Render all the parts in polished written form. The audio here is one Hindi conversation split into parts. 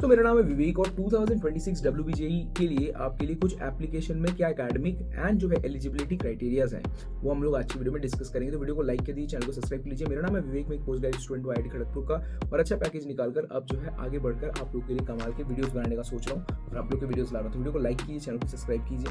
तो मेरा नाम है विवेक और 2026 WBJE के लिए आपके लिए कुछ एप्लीकेशन में क्या एकेडमिक एंड जो है एलिजिबिलिटी क्राइटेरियाज हैं वो हम लोग आज की वीडियो में डिस्कस करेंगे। तो वीडियो को लाइक कर दीजिए, चैनल को सब्सक्राइब कर लीजिए। मेरा नाम है विवेक, मैं एक पोस्ट ग्रेजुएट स्टूडेंट हूँ IIT खड़गपुर का और अच्छा पैकेज निकालकर अब जो है आगे बढ़कर आप लोग के लिए कमाल के वीडियोस बनाने का सोच रहा हूँ और आप लोग के वीडियोस ला रहा हूँ। तो वीडियो को लाइक कीजिए, चैनल को सब्सक्राइब कीजिए।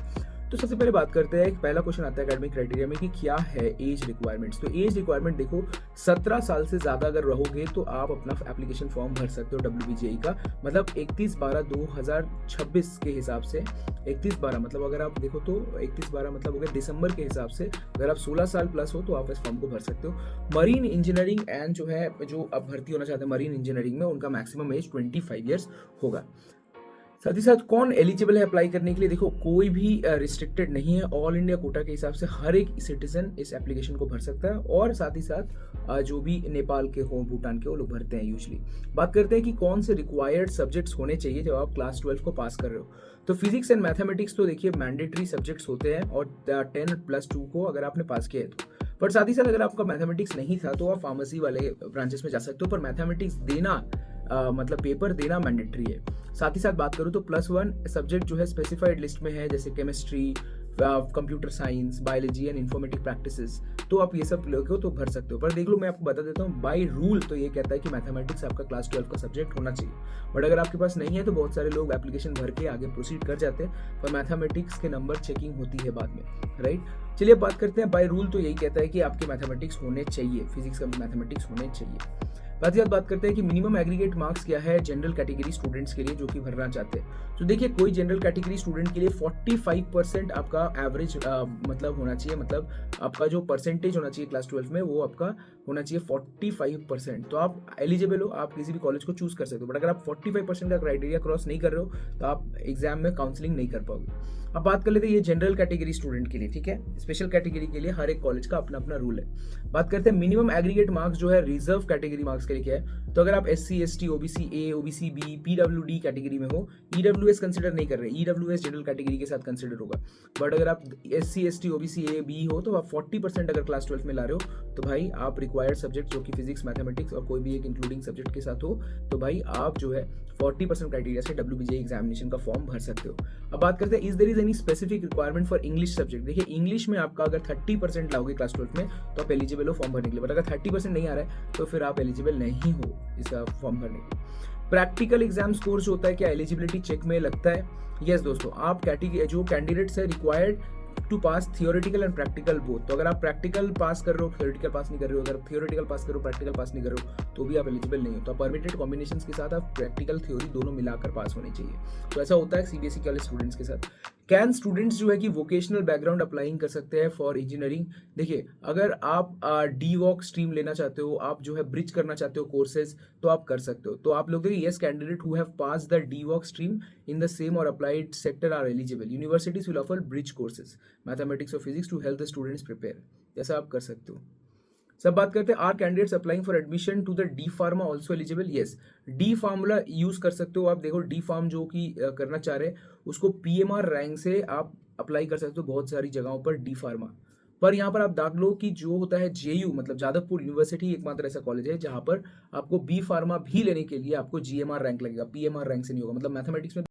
तो सबसे पहले बात करते हैं, एक पहला क्वेश्चन आता है एकेडमिक क्राइटेरिया में कि क्या है एज रिक्वायरमेंट्स। तो एज रिक्वायरमेंट देखो 17 साल से ज्यादा अगर रहोगे तो आप अपना एप्लीकेशन फॉर्म भर सकते हो WBJE का, मतलब 31/12/2026 के हिसाब से 31/12 मतलब अगर आप देखो तो 31/12 मतलब अगर दिसंबर के हिसाब से अगर आप 16 साल प्लस हो तो आप इस फॉर्म को भर सकते हो। मरीन इंजीनियरिंग एंड जो है जो अब भर्ती होना चाहते हैं मरीन इंजीनियरिंग में उनका मैक्सिमम एज 25 ईयर्स होगा। साथ ही साथ कौन एलिजिबल है अप्लाई करने के लिए, देखो कोई भी रिस्ट्रिक्टेड नहीं है, ऑल इंडिया कोटा के हिसाब से हर एक सिटीजन इस एप्लीकेशन को भर सकता है और साथ ही साथ जो भी नेपाल के हो भूटान के वो लोग भरते हैं यूजली। बात करते हैं कि कौन से रिक्वायर्ड सब्जेक्ट्स होने चाहिए जब आप क्लास 12 को पास कर रहे हो। तो फिजिक्स एंड मैथमेटिक्स तो देखिए मैंडेटरी सब्जेक्ट्स होते हैं और 10+2 को अगर आपने पास किया है तो। बट साथ ही साथ अगर आपका मैथमेटिक्स नहीं था तो आप फार्मेसी वाले ब्रांचेस में जा सकते हो, पर मैथमेटिक्स देना मतलब पेपर देना मैंडेटरी है। साथ ही साथ बात करूँ तो +1 सब्जेक्ट जो है स्पेसिफाइड लिस्ट में है, जैसे chemistry, computer science, biology and informatic practices, तो आप ये सब लोगे तो भर सकते हो। पर देख लो मैं आपको बता देता हूँ, बाय रूल तो ये कहता है कि मैथमेटिक्स आपका क्लास 12 का सब्जेक्ट होना चाहिए। बट अगर आपके पास नहीं है तो बहुत सारे लोग एप्लीकेशन भर के आगे प्रोसीड कर जाते हैं, पर मैथमेटिक्स के नंबर चेकिंग होती है बाद में, राइट। चलिए बात करते हैं, बाय रूल तो यही कहता है कि आपके मैथमेटिक्स होने चाहिए, फिजिक्स का मैथमेटिक्स होने चाहिए। बात करते हैं कि मिनिमम एग्रीगेट मार्क्स क्या है जनरल कैटेगरी स्टूडेंट्स के लिए जो कि भरना चाहते हैं। तो देखिए कोई जनरल कैटेगरी स्टूडेंट के लिए 45% आपका एवरेज मतलब होना चाहिए, मतलब आपका जो परसेंटेज होना चाहिए क्लास 12 में वो आपका होना चाहिए 45%। तो आप एलिजिबल हो, आप किसी भी कॉलेज को चूज कर सकते हो। बट अगर आप 45% का क्राइटेरिया क्रॉस नहीं कर रहे हो तो आप एग्जाम में काउंसलिंग नहीं कर पाओगे। अब बात कर लेते हैं ये जनरल कैटेगरी स्टूडेंट के लिए, ठीक है। स्पेशल कैटेगरी के लिए हर एक कॉलेज का अपना अपना रूल है। बात करते हैं मिनिमम एग्रीगेट मार्क्स जो है रिजर्व कैटेगरी मार्क्स के लिए क्या है। तो अगर आप SC ST OBC A OBC B PWD category में हो, EWS कंसिडर नहीं कर रहे, EWS जनरल कैटेगरी के साथ कंसिडर होगा। बट अगर आप SC ST OBC A B हो तो आप 40% अगर क्लास 12 में ला रहे हो तो भाई आप रिक्वायर्ड सब्जेक्ट जो कि फिजिक्स मैथमेटिक्स और कोई भी एक इंक्लूडिंग सब्जेक्ट के साथ हो तो भाई आप जो है 40% क्राइटेरिया से WBJE एग्जामिनेशन का फॉर्म भर सकते हो। अब बात करते हैं is there is any specific requirement for English subject. देखिए इंग्लिश में आपका अगर 30% लाओगे क्लास 12 में तो आप एलिजिबल हो फॉर्म भरने के लिए। बट अगर 30% नहीं आ रहा है तो फिर आप एलिजिबल नहीं हो इसका फॉर्म भरने के लिए। प्रैक्टिकल एग्जाम स्कोर जो होता है क्या एलिजिबिलिटी चेक में लगता है? यस दोस्तों, आप कैटेगरी जो कैंडिडेट्स है required to pass theoretical and practical both. तो अगर आप प्रैक्टिकल पास कर रहे हो थियोरेटिकल पास नहीं कर रहे हो, अगर थियोरेटिकल पास कर रहे हो प्रैक्टिकल पास नहीं कर रहे हो तो भी आप एलिजिबल नहीं हो। तो परमिटेड कॉम्बिनेशंस के साथ आप प्रैक्टिकल थ्योरी दोनों मिलाकर पास होने चाहिए। तो ऐसा होता है CBSE वाले स्टूडेंट्स के साथ। कैन स्टूडेंट्स जो है कि वोकेशनल बैकग्राउंड अप्लाइंग कर सकते हैं फॉर इंजीनियरिंग। देखिए अगर आप DVOC स्ट्रीम लेना चाहते हो, आप जो है ब्रिज करना चाहते हो कोर्सेज तो आप कर सकते हो। तो आप लोग देखिए yes candidate who have pass the DVOC stream in the same और applied sector are eligible. Universities will offer bridge courses mathematics और physics to help the students prepare. जैसा आप कर सकते हो। सब बात करते हैं are candidates applying for admission to the D pharma also eligible. Yes, D formula use कर सकते हो आप। देखो D फार्म जो कि करना चाह रहे हैं उसको PMR रैंक से आप अप्लाई कर सकते हो बहुत सारी जगहों पर D फार्मा। पर यहाँ पर आप दाग लो कि जो होता है JU मतलब जादवपुर यूनिवर्सिटी एकमात्र ऐसा कॉलेज है जहाँ पर आपको B फार्मा भी लेने के लिए आपको GMR रैंक लगेगा, PMR रैंक से नहीं होगा। मतलब मैथमेटिक्स में